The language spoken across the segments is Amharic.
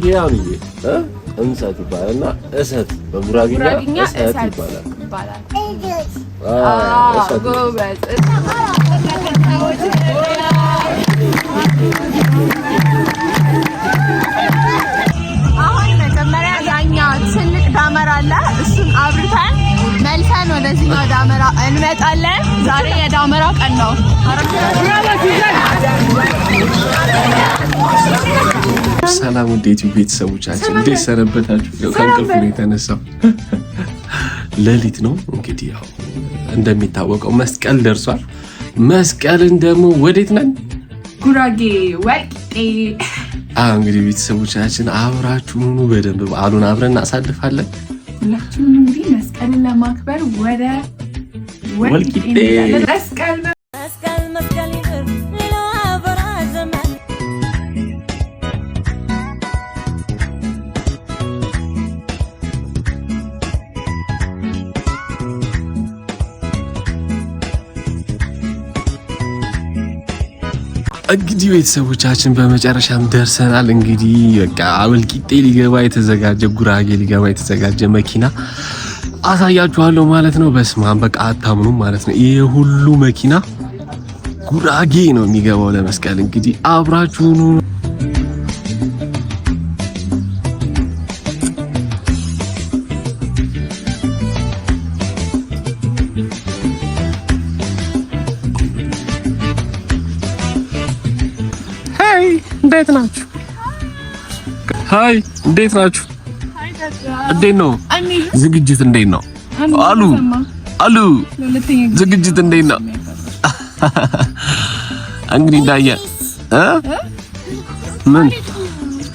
ኪያኑዬ እንሰት ይባላልና እሰት በጉራጌኛ እሰት ይባላል። ጎበዝ። አሁን መጀመሪያ ያኛ ትልቅ ዳመራ አለ። እሱን አብርተን መልሰን ወደዚህኛው ዳመራ እንመጣለን። ዛሬ የዳመራ ቀን ነው። ሰላም ውድ የዩቲዩብ ቤተሰቦቻችን እንዴት ሰነበታችሁ? ከእንቅልፍ ነው የተነሳው። ሌሊት ነው እንግዲህ ያው እንደሚታወቀው መስቀል ደርሷል። መስቀልን ደግሞ ወዴት ነን? ጉራጌ ወልቂጤ። እንግዲህ ቤተሰቦቻችን አብራችሁኑ በደንብ በዓሉን አብረን እናሳልፋለን። ሁላችንም እንግዲህ መስቀልን ለማክበር ወደ ወልቂጤ መስቀል እንግዲህ ቤተሰቦቻችን በመጨረሻም ደርሰናል። እንግዲህ በቃ ወልቂጤ ሊገባ የተዘጋጀ ጉራጌ ሊገባ የተዘጋጀ መኪና አሳያችኋለሁ ማለት ነው። በስማም በቃ አታምኑም ማለት ነው። ይሄ ሁሉ መኪና ጉራጌ ነው የሚገባው ለመስቀል። እንግዲህ አብራችሁኑ እንዴት ናችሁ? ሃይ እንዴት ናችሁ? እንዴት ነው ዝግጅት? እንዴት ነው አሉ ዝግጅት እንዴት ነው? እንግዲህ እንዳየ ምን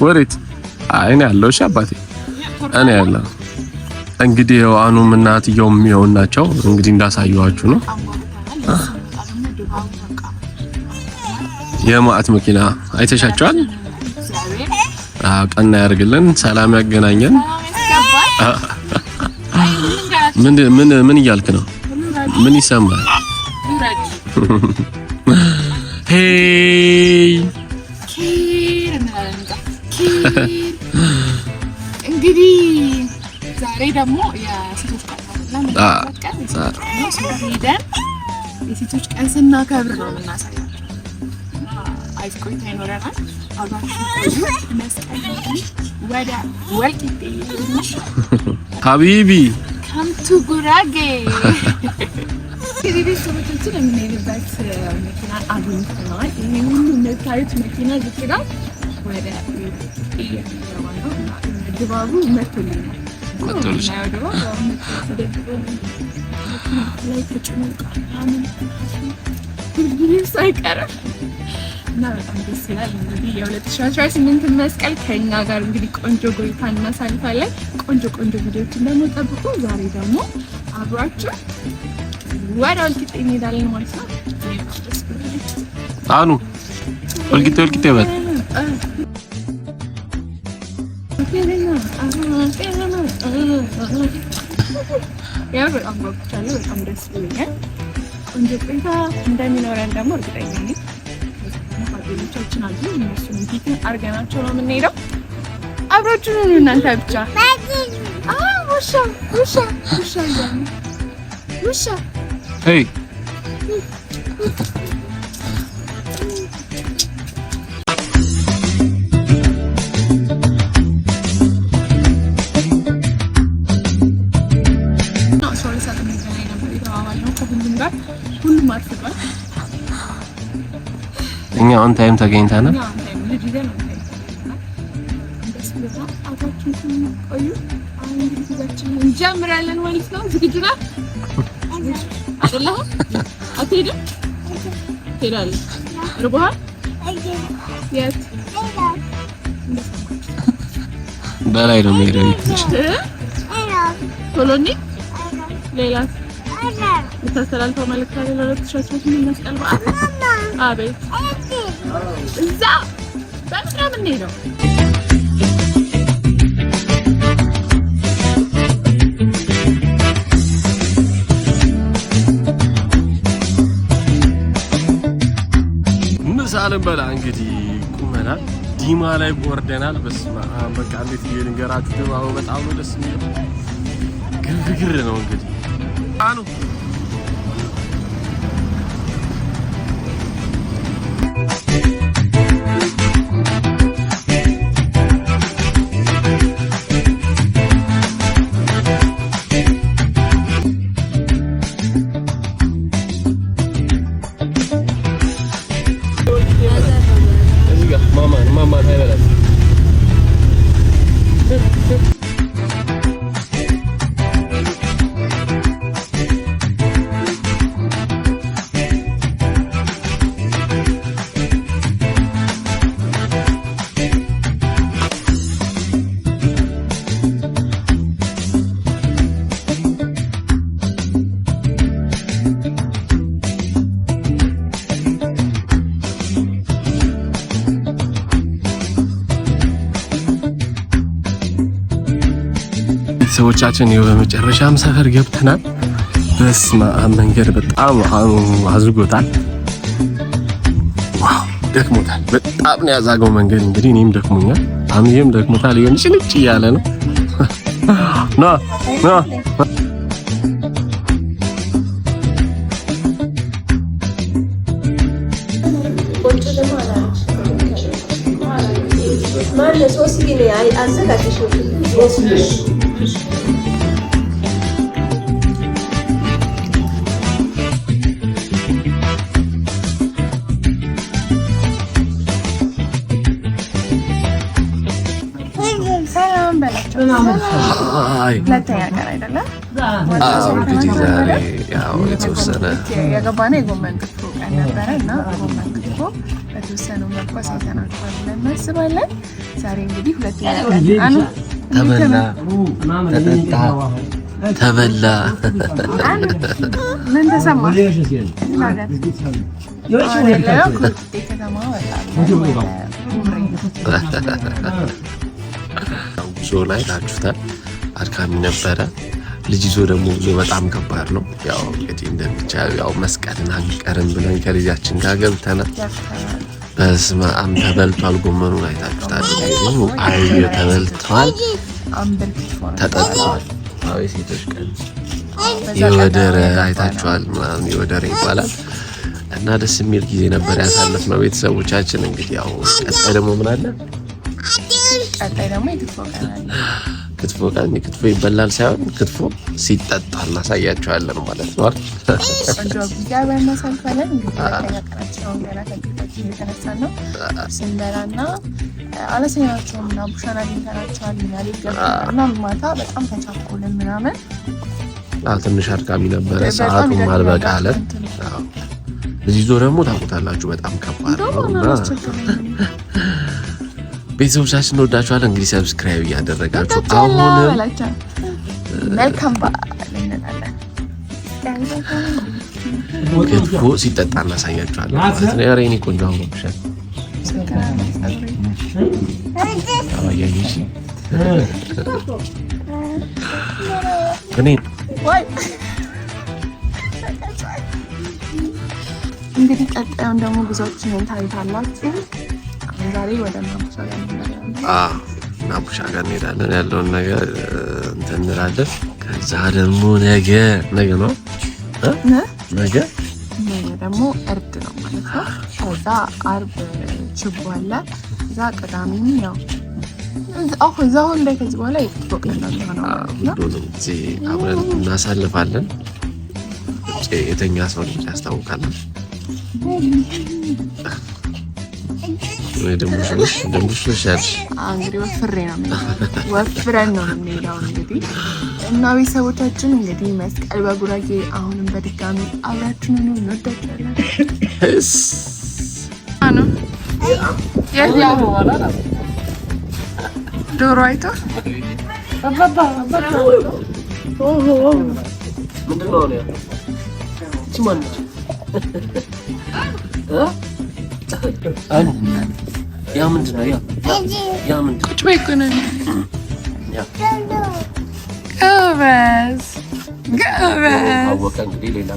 ወሬት አይኔ ያለው እሺ አባቴ እኔ ያለው እንግዲህ አኑም እናትየውም ይኸው ናቸው። እንግዲህ እንዳሳየዋችሁ ነው። የማዕት መኪና አይተሻቸዋል? ቀና ያርግልን፣ ሰላም ያገናኘን። ምን እያልክ ነው? ምን ይሰማል? ሄይ እንግዲህ ዛሬ ደግሞ የሴቶች ቀን የሴቶች ቀን ስናከብር ነው የምናሳየው። አይስ ቆይታ ይኖረናል። አብራችሁ ቆዩ። መስቀል ወደ ወልቂጤ ሀቢቢ ካምቱ ጉራጌ እንግዲህ ሰዎችን የምንሄድበት መኪና አግኝተናል። ይሄ ሁሉ የምታዩት መኪና ዝግራ ወደ ድባቡ መቶልኛል። ላይ ተጭኖቃል ሁሉ ሳይቀርም እና በጣም ደስ ይላል። እንግዲህ የ2018 መስቀል ከኛ ጋር እንግዲህ ቆንጆ ቆይታ እናሳልፋለን። ቆንጆ ቪዲዮዎችን ደግሞ ጠብቁ። ዛሬ ደግሞ አብራችሁ ወደ ወልቂጤ እንሄዳለን ማለት ነው። አኑ ወልቂጤ በል ያው በጣም ጓጉቻለሁ። በጣም ደስ ብሎኛል። ቆንጆ ቆይታ እንደሚኖረን ደግሞ እርግጠኛ ነኝ። ጓደኞቻችን አሉ። እነሱን ፊት አድርገናቸው ነው የምንሄደው። አብራችሁ ነው እናንተ ብቻ። ውሻ ሄይ ሁሉም አርፍዷል። እኛ ኦን ታይም ተገኝተናል። እንጀምራለን ማለት ነው። ዝግጁ ነህ? አይደለህ? አትሄድም? ትሄዳለህ? ርቦሃል? የት በላይ ነው የምሄደው። ቶሎ እንሂድ። ሌላ የምታስተላልፈው መልዕክት አለ ለ2018 መስቀል በዓል? አቤት እዛ በምን ነው የምንሄደው? ምሳ ልንበላ እንግዲህ ቁመናል። ዲማ ላይ ወርደናል። በስመ አብ በቃ እንዴት ልንገራችሁ ድባቡ በጣም ነው ደስ የሚለው። ግርግር ነው እንግዲህ አኑ ሰዎቻችን በመጨረሻም ሰፈር ገብተናል። በስመ አብ መንገድ በጣም አዝጎታል። ዋው ደክሞታል። በጣም ነው ያዛገው መንገድ። እንግዲህ እኔም ደክሞኛል፣ አምዬም ደክሞታል። ይሄን ሽልጭ እያለ ነው ና ሁለተኛ ቀን አይደለም። እንግዲህ ዛሬ ያው የተወሰነ የገባነው የጎመን ክትፎ ቀን ነበረ እና ጎመን ክትፎ በተወሰነው መጓዝ አይተናቸዋል ብለን እናስባለን። ዛሬ እንግዲህ ሁለተኛ ቀን ተበላ ተጠጣ ተበላ። ምን ተሰማ? ጉዞ ላይ ታችሁታል። አድካሚ ነበረ። ልጅ ይዞ ደግሞ ጉዞ በጣም ከባድ ነው። ያው እንግዲህ እንደምቻው ያው መስቀልን አንቀርም ብለን ከልጃችን ጋር ገብተናል። በስመ አብ ተበልቷል። ጎመኑ ላይ ታችሁታል። አይዮ ተበልቷል፣ ተጠጥቷል። አዎ የሴቶች ቀን የወደረ አይታችኋል ምናምን የወደረ ይባላል እና ደስ የሚል ጊዜ ነበር ያሳለፍነው ቤተሰቦቻችን። እንግዲህ ያው ቀጣይ ደግሞ ምን አለ? ቀጣይ ደግሞ የክትፎ ቀን አለ። ክትፎ ቀን ክትፎ ይበላል ሳይሆን ክትፎ ሲጠጣ እናሳያቸዋለን ማለት ነው አይደል? ቆንጆ ጊዜ እናሳልፋለን። እንግዲህ ቀናችን ገና ከእንቅልፋችን የተነሳን ነው ስንበላና አለሰኛቸውም እና ቡሻና ሊንተናቸዋል እና ማታ በጣም ተቻኮልን ምናምን ትንሽ አድካሚ ነበረ። ሰዓቱም አልበቃለ። ልጅ ይዞ ደግሞ ታውቁታላችሁ በጣም ከባድ ነው እና ቤተሰቦቻችን እንወዳችኋለን። እንግዲህ ሰብስክራይብ እያደረጋችሁ አሁን መልካም በዓል እንላለን። ክትፎ ሲጠጣ እናሳያችኋለን ማለት ነው። ኧረ የእኔ ቆንጆ አምሮብሻል። እንግዲህ ቀጣዩን ደግሞ ጉዞአችንን ታዩታላችሁ። ዛሬ ወደ ናቡሻ ጋር እንሄዳለን። ናቡሻ ጋር እንሄዳለን። ያለውን ነገር እንትን እንላለን። ከዛ ደግሞ ነገ ነው ነገ ደግሞ እርድ ነው ማለት ነው። ከዛ አርብ ችቦ አለ። ከዛ ቅዳሜም ያው እዛ ሁሉ ላይ ከዚህ በኋላ ይቆቀናል ነው አብረን እናሳልፋለን። የተኛ ሰው ልጅ ያስታውቃል። ወይ ደግሞ ያልሽ እንግዲህ ወፍረን ነው የምንሄደው እንግዲህ እና ቤተሰቦቻችን እንግዲህ መስቀል በጉራጌ አሁንም በድጋሚ አብራችን ነው እንወዳችኋለን። ዶሮ አይቶ ያ ምንድን ነው? ያ ምንድን ቁጭ በይ እኮ ነው። ጎበዝ አወቀ እንግዲህ ሌላ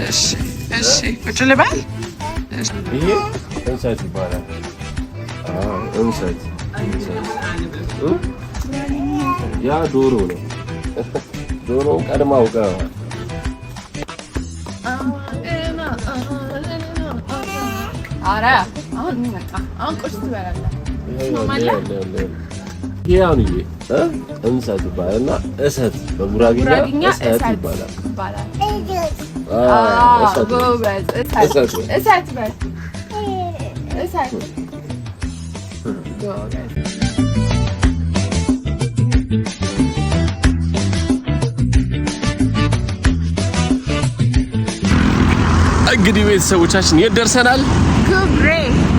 እሺ ቁጭ ልበል። ይሄ እንሰት ይባላል። እንሰት ያ ዶሮ ነው። ዶሮ ቀድማ አውቀዋል። ኧረ አሁን መጣ። አሁን ቁርስ ትበላለህ። እንሰት ይባላል እና እሰት በጉራጌኛ እሰት ይባላል። ጎበዝ እሰት በል እሰት ጎበዝ። እንግዲህ ቤተሰቦቻችን የት ደርሰናል?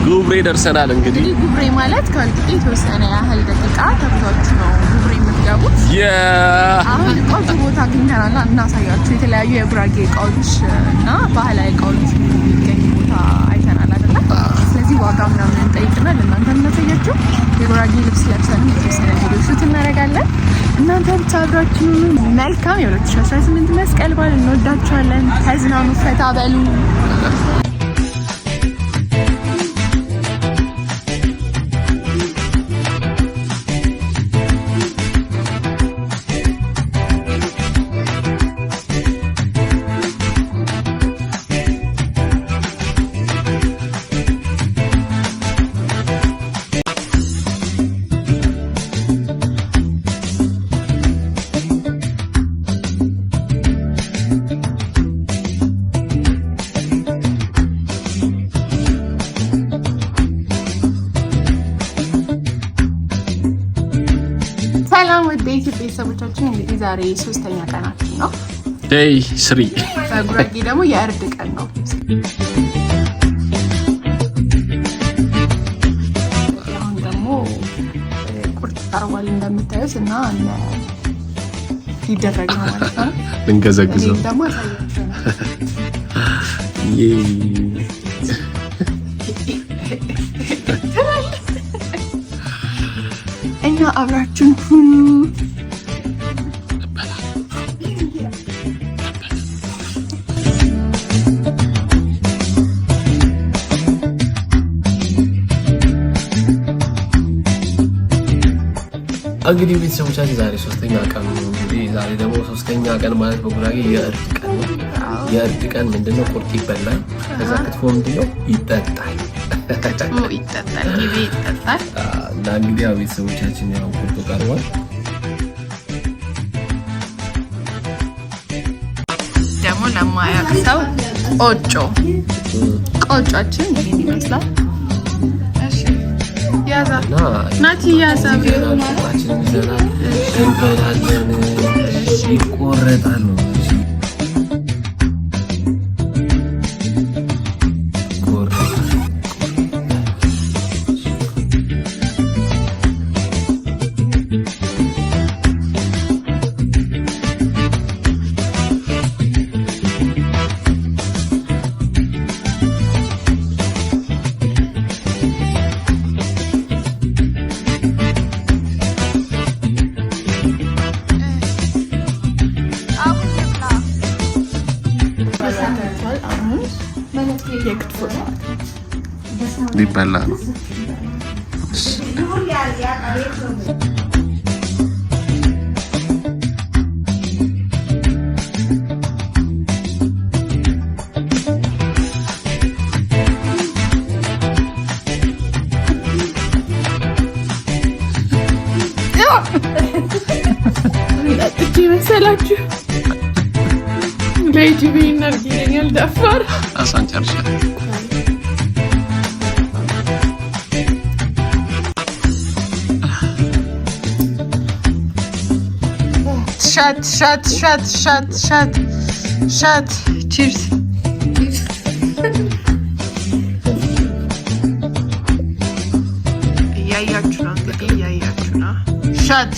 ጉብሬ ደርሰናል። እንግዲህ ጉብሬ ማለት ከወልቂጤ የተወሰነ ያህል ደቂቃ ተጉዟችሁ ነው ጉብሬ የምትገቡት። አሁን ቆንጆ ቦታ አግኝተናል፣ እናሳያችሁ። የተለያዩ የጉራጌ እቃዎች እና ባህላዊ እቃዎች የሚገኝ ቦታ አይተናል አይደለ? ስለዚህ ዋጋ ምናምን እንጠይቅና ለእናንተ እናሳያችሁ። የጉራጌ ልብስ ለብሰን የተወሰነ ቪዲዮ ሹት እናደርጋለን። እናንተ ብቻ አብራችሁ። መልካም የ2018 መስቀል በዓል። እንወዳችኋለን። ተዝናኑ፣ ፈታ በሉ። ሰላም ወደ ኢትዮጵያ ቤተሰቦቻችን፣ እንግዲህ ዛሬ 3ኛ ቀናችን ነው። ዴይ 3 በጉራጌ ደግሞ የእርድ ቀን ነው። አሁን ደግሞ ቁርጥ ቀርቧል እንደምታዩት እና ሊደረግ ነው ማለት ነው። ልንገዘግዘው ደግሞ አሳያችኋለሁ። እና አብራችሁን ሁኑ። እንግዲህ ቤተሰቦቻችን ዛሬ 3ኛ ቀን ነው። እንግዲህ ዛሬ ደግሞ 3ኛ ቀን ማለት በጉራጌ የእርድ ቀን ነው። የእርድ ቀን ምንድነው? ቁርጥ ይበላል። ከዛ ክትፎ ምንድነው? ይጠጣል። እና እንግዲህ ያው ቤተሰቦቻችን ያው ቁርጡ ቀርቧል። ደግሞ ለማያውቅ ሰው ቆጮችን ይሄን ይመስላል። እሺ ያዛ ናቲ ያዛ ቁርጣችንን ይዘናል፣ እንበላለን። ይቆረጣል ነው ሊበላ ነው። እጅ መሰላችሁ ለዩቲዩብ ይናርጊልኛል ደፋር አሳን ጨርሻለሁ። ሻት ቺርስ እያያችሁ ነው እንግዲህ እያያችሁ ነው። ሻት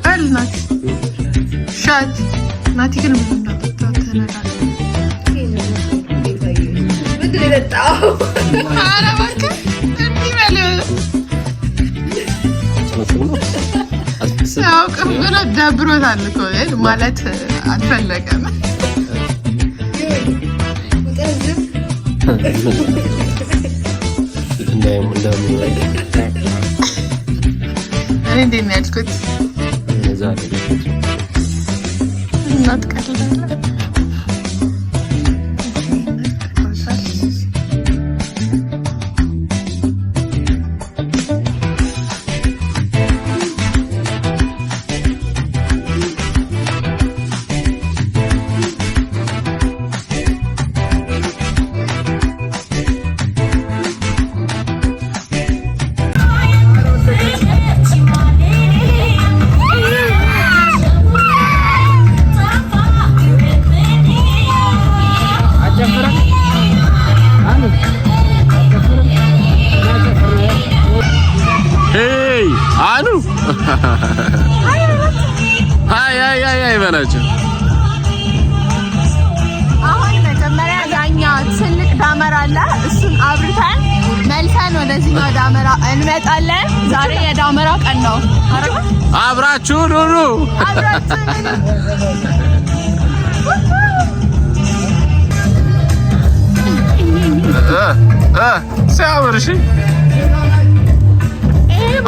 አልናት ሻት ናቲ ግን ምን እንዳጠጣ ተነጋል። ምንድን ነው የጠጣው? ኧረ እባክህ እንዲህ በል ሲያውቅም ብሎ ደብሮታል እኮ ማለት አልፈለገም። እኔ እንዴት ነው ያልኩት? እናትቀልዳለህ በላቸው። አሁን መጀመሪያ ያኛ ትልቅ ዳመራ አለ። እሱን አብርተን መልሰን ወደዚህኛው ዳመራ እንመጣለን። ዛሬ የዳመራ ቀን ነው። አብራችሁ ኑሩ። ሲያምር እሺ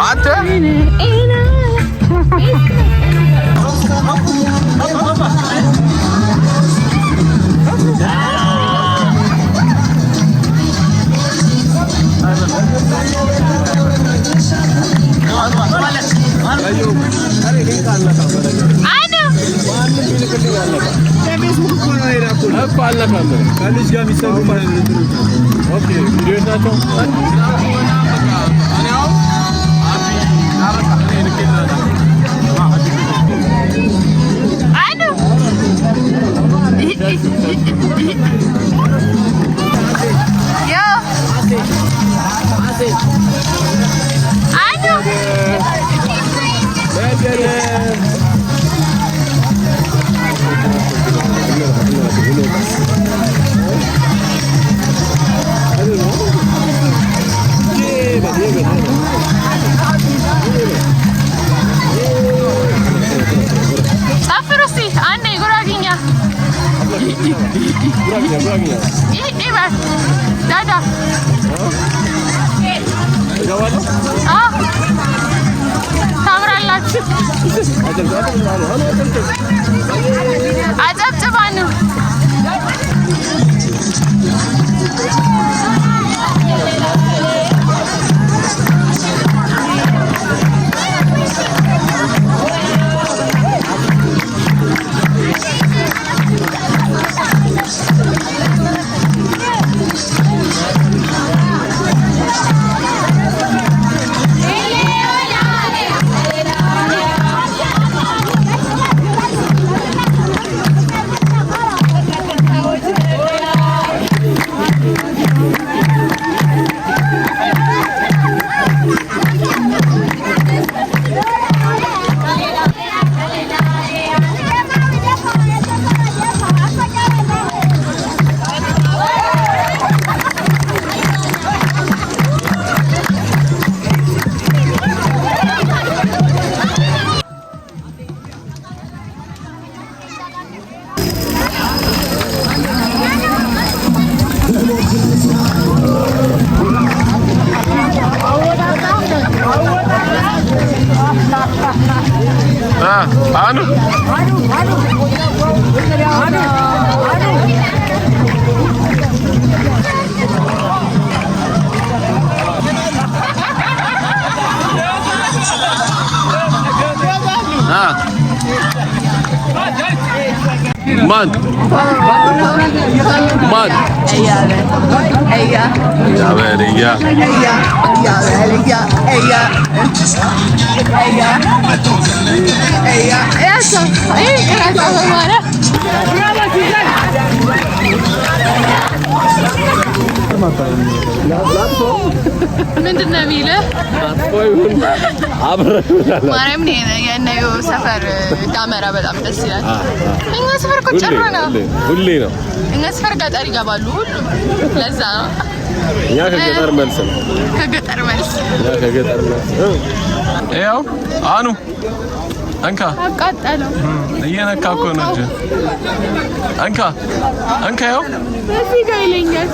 አንተ Man. Man. ምንድን ነው የሚልህ? ማርያም የእነዩ ሰፈር ዳመራ በጣም ደስ ይላል። እኛ ሰፈር እኮ ጭር ነው፣ ሁሌ ነው። እኛ ሰፈር ገጠር ይገባሉ ሁሉ። ለዛ ነው እኛ ከገጠር መልስ ነው። ከገጠር መልስ ያው አኑ አንካ አቃጠለው እየነካ እኮ ነው እንጂ አንካ አንካ ያው እዚህ ጋር ይለኛል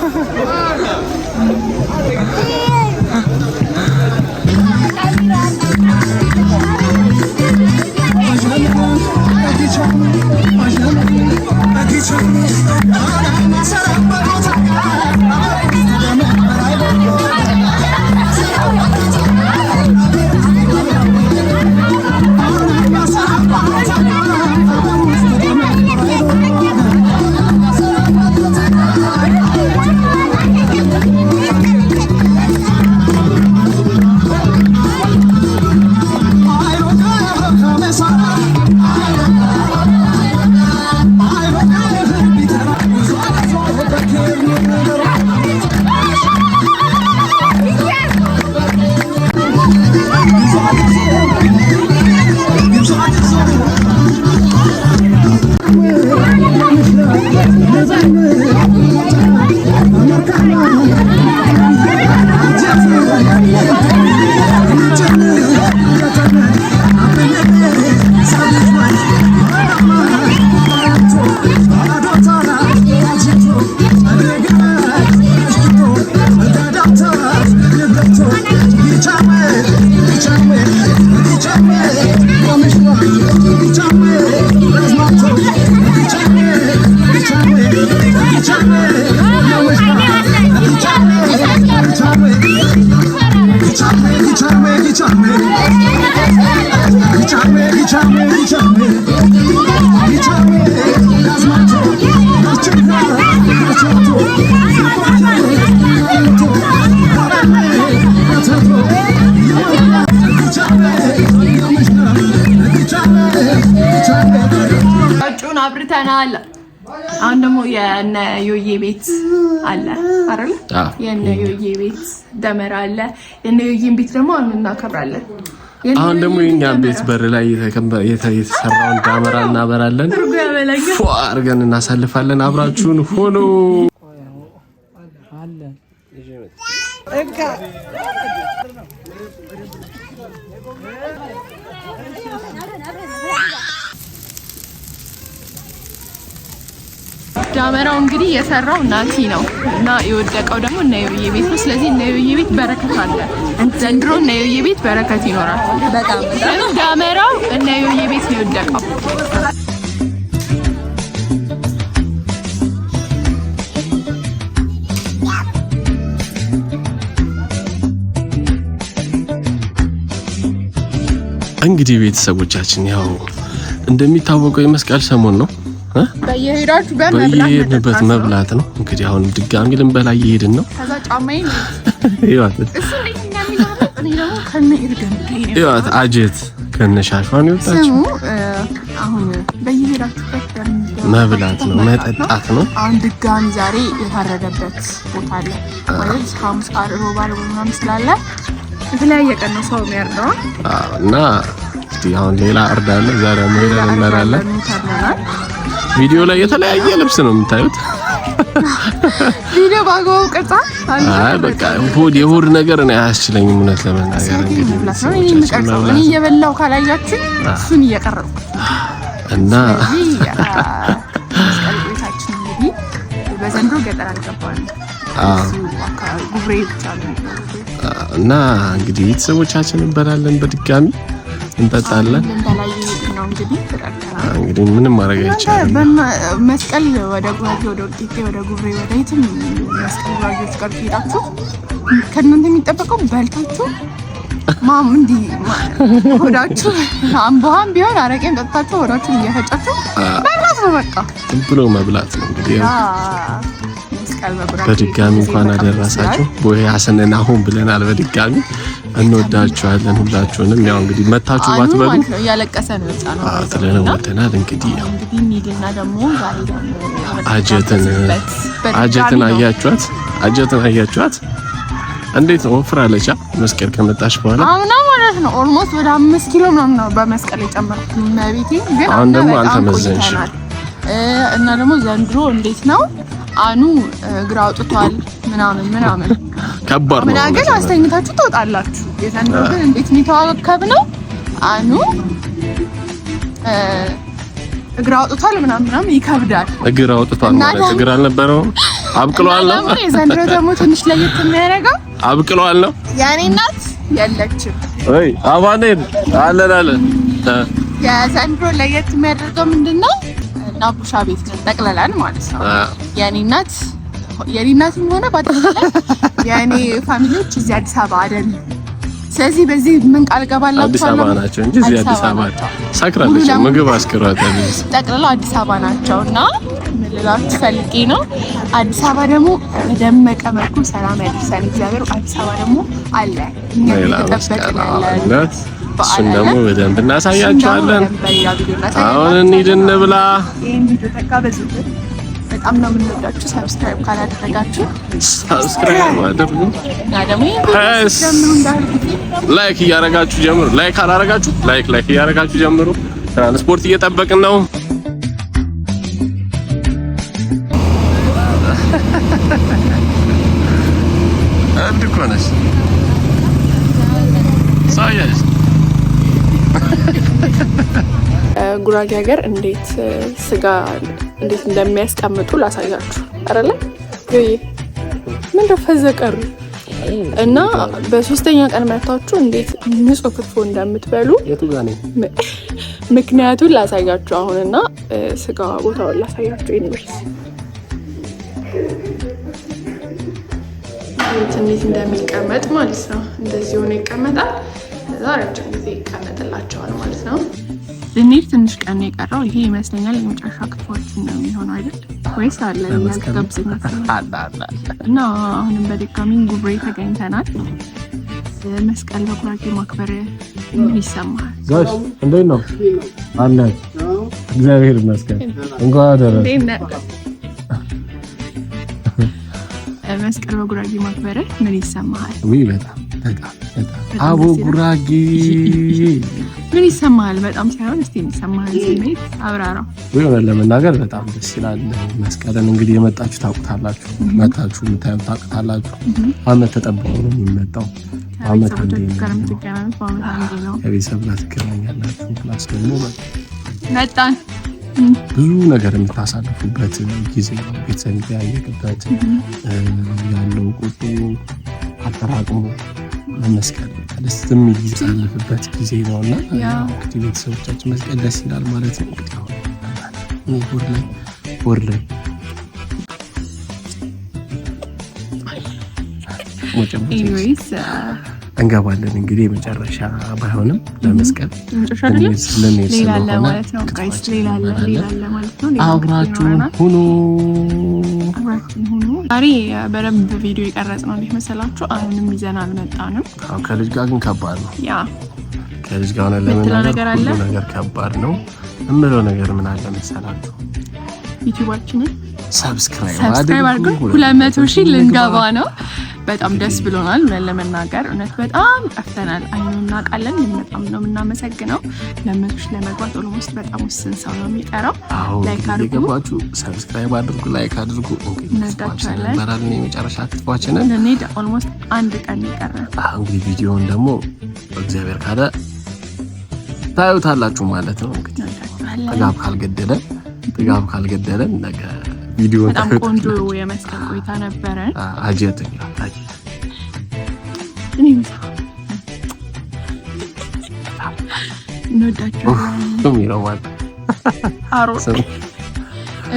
ጫጩን አብርተናል። አሁን ደግሞ የነ ዮዬ ቤት አለ አይደል? የነ ዮዬ ቤት ደመራ አለ። የነ ዮዬን ቤት ደግሞ አሁን እናከብራለን። አሁን ደግሞ የኛ ቤት በር ላይ የተሰራውን ዳመራ እናበራለን። ፏ አድርገን እናሳልፋለን። አብራችሁን ሆኖ ዳመራው እንግዲህ የሰራው ናቲ ነው እና የወደቀው ደግሞ እነ ዮዬ ቤት ነው። ስለዚህ እነ ዮዬ ቤት በረከት አለ። ዘንድሮ እነ ዮዬ ቤት በረከት ይኖራል። በጣም ዳመራው እነ ዮዬ ቤት ነው የወደቀው። እንግዲህ ቤተሰቦቻችን ያው እንደሚታወቀው የመስቀል ሰሞን ነው። በየሄድንበት መብላት ነው። እንግዲህ አሁን ድጋሚ ልንበላ እየሄድን ነው። ከዛ ጫማዬ ይዋት አጀት ከነሻሿን ይወጣችሁ። አሁን በየሄዳችሁበት መብላት ነው፣ መጠጣት ነው። አሁን ድጋሚ ዛሬ የታረደበት ቦታ አለ ማለት ሐሙስ ዓርብ ምናምን ስላለ የተለያየ ቀን ነው ሰው የሚያርደው እና እስቲ አሁን ሌላ እርዳለ ዛሬ ሄደን እንበላለን። ቪዲዮ ላይ የተለያየ ልብስ ነው የምታዩት። ቪዲዮ ባግባቡ ቀርጻ አይ በቃ የሆድ ነገር ነው አያስችለኝም እውነት ለመናገር እንግዲህ እኔ እየበላሁ ካላያችሁ እሱን እየቀረጽኩ እና ቤታችን እንግዲህ በዘንድሮ ገጠር አልገባንም። ጉብሬ ብቻ ነው እና እንግዲህ ቤተሰቦቻችን እንበላለን፣ በድጋሚ እንጠጣለን። እንግዲህ ምንም ማድረግ አይቻልም። መስቀል ወደ ጉራጌ ወደ ወልቂጤ ወደ ጉብሬ ወደ የትም መስቀል ጉራጌዎች ጋር ሄዳችሁ ከእናንተ የሚጠበቀው በልታችሁ ማም እንዲህ ሆዳችሁ አምቦሃም ቢሆን አረቄም ጠጥታችሁ ሆዳችሁን እየፈጫችሁ መብላት ነው። በቃ ዝም ብሎ መብላት ነው። እንግዲህ በድጋሚ እንኳን አደረሳችሁ። ቦይ ሀሰንና አሁን ብለናል። በድጋሚ እንወዳችኋለን ሁላችሁንም። ያው እንግዲህ መታችሁ ባትበሉ ነው እያለቀሰ ነው የወጣነው ስለሆነ ወደናል። እንግዲህ እንሂድና ደግሞ ዛሬ ደግሞ አጀትን አያችኋት እንዴት ወፍራለች መስቀል ከመጣች በኋላ አሁን ማለት ነው። ኦልሞስት ወደ 5 ኪሎ ነው በመስቀል የጨመርኩት መቤቴ። ግን አሁን ደግሞ አልተመዘንሽ እና ደግሞ ዘንድሮ እንዴት ነው አኑ እግር አውጥቷል ምናምን ከባድ ነው። ግን አስተኝታችሁ ትወጣላችሁ። የዘንድሮ ግን እንዴት ነው የተዋከብ ነው። አኑ እግር አውጥቷል ምናምን ይከብዳል። እግር አውጥቷል ማለት እግር አልነበረውም አብቅሏል ነው። ዘንድሮ ደግሞ ትንሽ ለየት የሚያደርገው አብቅሏል ነው። የኔ እናት የለችም ወይ አባኔን አለን የዘንድሮ ለየት የሚያደርገው ምንድነው? ናቡሻ ቤት ነው ጠቅለላን ማለት ነው። የኔ እናትም ሆነ ባጠቅላላ የኔ ፋሚሊዎች እዚህ አዲስ አበባ አይደል። ስለዚህ በዚህ ምን ቃል ገባላችሁ? አዲስ አበባ ናቸው እንጂ እዚህ አዲስ አበባ ሳክራለች ምግብ አስከራታል። ጠቅላላ አዲስ አበባ ናቸውና ምን ልላችሁ ፈልጌ ነው። አዲስ አበባ ደግሞ በደመቀ መልኩ ሰላም ያድርሰን እግዚአብሔር። አዲስ አበባ ደግሞ አለ እኛ እየተጠበቅን ያለን እሱን ደግሞ በደንብ እናሳያችኋለን። አሁን እንሂድ እንብላ። ይሄን ቪዲዮ ተጋበዙልን። በጣም ነው የምንወዳችሁ። ሰብስክራይብ ካላደረጋችሁ ሰብስክራይብ አድርጉ እና ደግሞ ላይክ እያደረጋችሁ ጀምሩ። ላይክ ካላደረጋችሁ ላይክ እያደረጋችሁ ጀምሩ። ትራንስፖርት እየጠበቅን ነው። አንድ ኮነስ ሳያስ ጉራጌ ሀገር እንዴት ስጋ እንዴት እንደሚያስቀምጡ ላሳያችሁ። አይደለ ይሄ ምን ተፈዘቀሩ እና በሶስተኛ ቀን መታችሁ እንዴት ንጹህ ክትፎ እንደምትበሉ የቱ ጋር ነው ምክንያቱን ላሳያችሁ አሁንና ስጋ ቦታውን ላሳያችሁ። ኢንቨርስ እንዴት እንደሚቀመጥ ማለት ነው። እንደዚህ ሆነ ይቀመጣል። ከዛ ረጅም ጊዜ ይቀመጥላቸዋል ማለት ነው። ልንሄድ ትንሽ ቀን የቀረው ይሄ ይመስለኛል። የመጨረሻ ክትፎችን ነው የሚሆነው አይደል ወይስ አለ ያስገብዝኛል እና አሁንም በድጋሚ ጉብሬ ተገኝተናል። መስቀል በጉራጌ ማክበር ምን ይሰማል? ጋሽ እንዴት ነው አለ? እግዚአብሔር ይመስገን። እንኳን አደረሰ። መስቀል በጉራጌ ማክበር ምን ይሰማል? ወይ በጣም አቦ ጉራጌ ምን ይሰማል? በጣም ሳይሆን እስቲ የሚሰማል ስሜት አብራራው። ወይ ለመናገር በጣም ደስ ይላል። መስቀልን እንግዲህ የመጣችሁ ታውቁታላችሁ፣ መጣችሁ የምታዩት ታውቁታላችሁ። አመት ተጠብቆ ነው የሚመጣው። አመት አንዴ ነው ከቤተሰብ ጋር ትገናኛላችሁ። ፕላስ ደግሞ መጣን ብዙ ነገር የምታሳልፉበት ጊዜ ነው። ቤተሰብ የሚያየቅበት ያለው ቁጡ አጠራቅሞ ለመስቀል ደስ የሚል የሚያሳልፍበት ጊዜ ነውና እንግዲህ ቤተሰቦቻችን መስቀል ደስ ይላል ማለት ነው። እንግዲህ ወር ላይ እንገባለን። እንግዲህ የመጨረሻ ባይሆንም ለመስቀል ሌላ አለ ማለት ነው። ጋይስ ሌላ አለ ማለት ነው። አብራችሁን ሁኑ። ዛሬ በደንብ ቪዲዮ የቀረጽ ነው። እንዴት መሰላችሁ? አሁንም ይዘን አልመጣንም። አዎ ከልጅ ጋር ግን ከባድ ነው። ያ ከልጅ ጋር ነው ለመናገር ሁሉ ነገር ከባድ ነው። እምለው ነገር ምን አለ መሰላችሁ? ዩቲዩባችንን ሰብስክራይብ አድርጉ። 200,000 ልንገባ ነው። በጣም ደስ ብሎናል። ለመናገር እውነት በጣም ጠፍተናል። አይኑና ቃለን በጣም ነው የምናመሰግነው። 200,000 ለመግባት ኦልሞስት በጣም ውስን ሰው ነው የሚቀረው። ላይክ አድርጉ፣ ሰብስክራይብ አድርጉ፣ ላይክ አድርጉ። እንወዳችኋለን። እንበራለን። የመጨረሻ ክትፏችንን እንዴ ኦልሞስት አንድ ቀን ይቀራል። እንግዲህ ቪዲዮውን ደግሞ እግዚአብሔር ካለ ታዩታላችሁ ማለት ነው። እንግዲህ ጥጋብ ካልገደለን ነገ ቪዲዮ በጣም ቆንጆ የመስቀል ቆይታ ነበረ። አጀት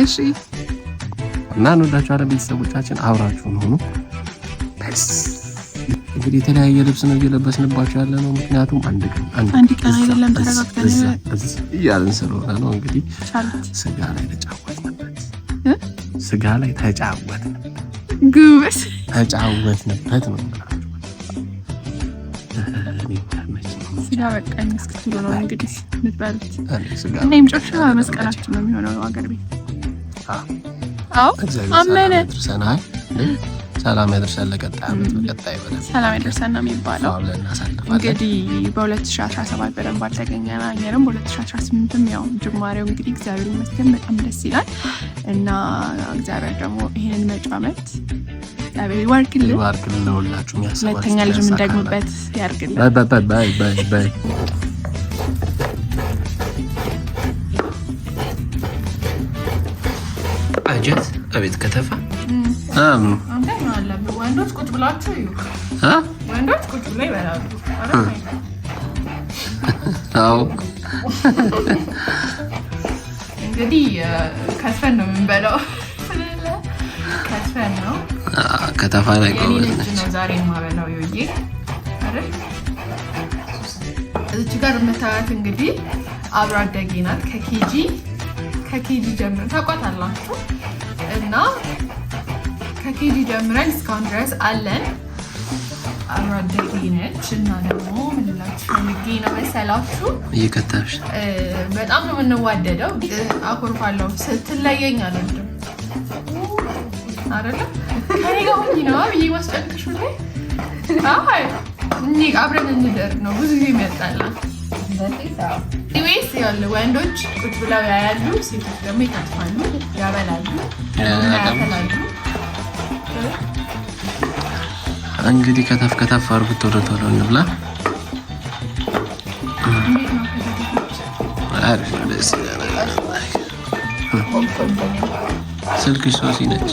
እሺ እና እንወዳችኋለን ቤተሰቦቻችን፣ አብራችሁን ሆኑ። እንግዲህ የተለያየ ልብስ ነው እየለበስንባቸው ያለ ነው። ምክንያቱም አንድ ቀን አይደለም ተረጋግተን እያልን ስለሆነ ነው። እንግዲህ ስጋ ላይ ተጫወትንበት ጉብስ ተጫወትንበት ነው። ስጋ በቃ እስክትሉ ነው እንግዲህ የምትበሉት እና የመጨረሻ መስቀላችን ነው የሚሆነው ሀገር ቤት። አዎ አመነ ሰላም ያደርሰን። ለቀጣይ አመት በቀጣይ በደንብ ሰላም ያደርሰን ነው የሚባለው። እንግዲህ በ2017 በደንብ አልተገኘንም። በ2018ም ያው ጅማሬው እንግዲህ እግዚአብሔር ይመስገን በጣም ደስ ይላል እና እግዚአብሔር ደግሞ ይሄንን መጪው አመት እግዚአብሔር ይባርክልን ለሁላችሁም። ሁለተኛ ልጅ የምንደግምበት ያርግልን። ባይ አጀት አቤት ከተፋ አንተ ነው አለብህ። ወንዶች ቁጭ ብላችሁ እዩ። ወንዶች ቁጭ ብለው ይበላሉ። አዎ እንግዲህ ከስፈን ነው የምንበላው። ከስፈን ነው ከተፋ ላይ ጎበዝ ነው ዛሬ የማበላው ይውዬ አይደል? እዚህ ጋር የምታዩት እንግዲህ አብሮ አደጌ ናት። ከኬጂ ጀምረን ታውቋታላችሁ እና ከኬጂ ጀምረን እስካሁን ድረስ አለን። አብሮ አደጌ ነች እና ደግሞ ምን ልላችሁ ፈልጌ ነው መሰላችሁ እየከታሽ በጣም ነው የምንዋደደው። አኮርፋለሁ ስትለየኝ አልወድም አይደለ? ከኔ ጋር ሆኜ ነው ብዬ ማስጨንቅሽ ላይ እኔ አብረን እንደር ነው ብዙ ጊዜ የሚያጣላ ኢዌስ ያለ ወንዶች ቁጭ ብለው ያያሉ፣ ሴቶች ደግሞ ይከትፋሉ፣ ያበላሉ፣ ያፈላሉ። እንግዲህ ከተፍ አድርጉት። ቶሎ ቶሎ እንብላ። ስልክሽ ሶሲ ነች።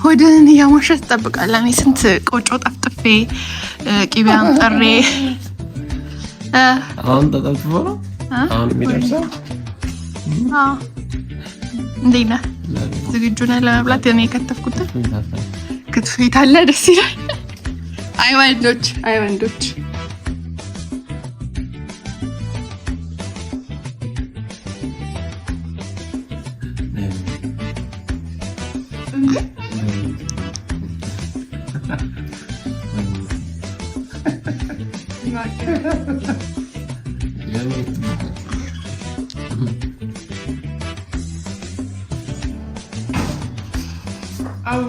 ሆድን እያሞሸት ትጠብቃለህ። እኔ ስንት ቆጮ ጠፍጥፌ ቂቤ አንጠሬ አሁን ተጠፍጥፎ ነው አሁን የሚደርሰው። እንዴት ነህ? ዝግጁ ነህ ለመብላት? እኔ የከተፍኩትን ክትፎ የታለ? ደስ ይላል። አይ ወንዶች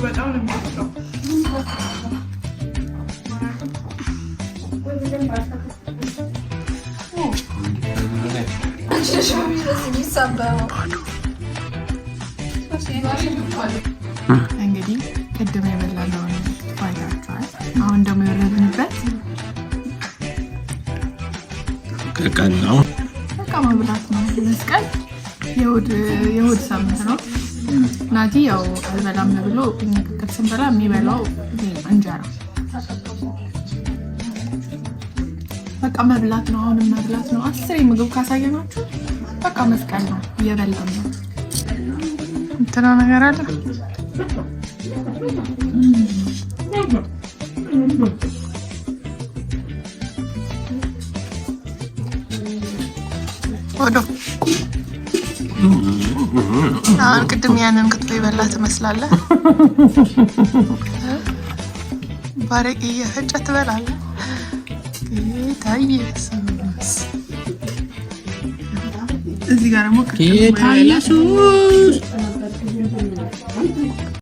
በጣም ነው የሚወጣው። እንግዲህ ቅድም የበላነውን ፋይዳቸዋል። አሁን ደግሞ የወረድንበት ቀን ነው። በቃ መብላት ነው። መስቀል የእሑድ ሳምንት ነው። ናቲ ያው አልበላም ብሎ ቅቅል ስንበላ የሚበላው እንጀራ በቃ መብላት ነው። አሁንም መብላት ነው። 10 ምግብ ካሳየናችሁ በቃ መስቀል ነው። እየበላን ነው። እንትና ነገር አለ ወዶ አሁን ቅድም ያንን ክትፎ ይበላ ትመስላለህ። ባረቂ እየፈጨ ትበላለህ። ጌታ ኢየሱስ እዚህ ጋር ደግሞ ጌታ ኢየሱስ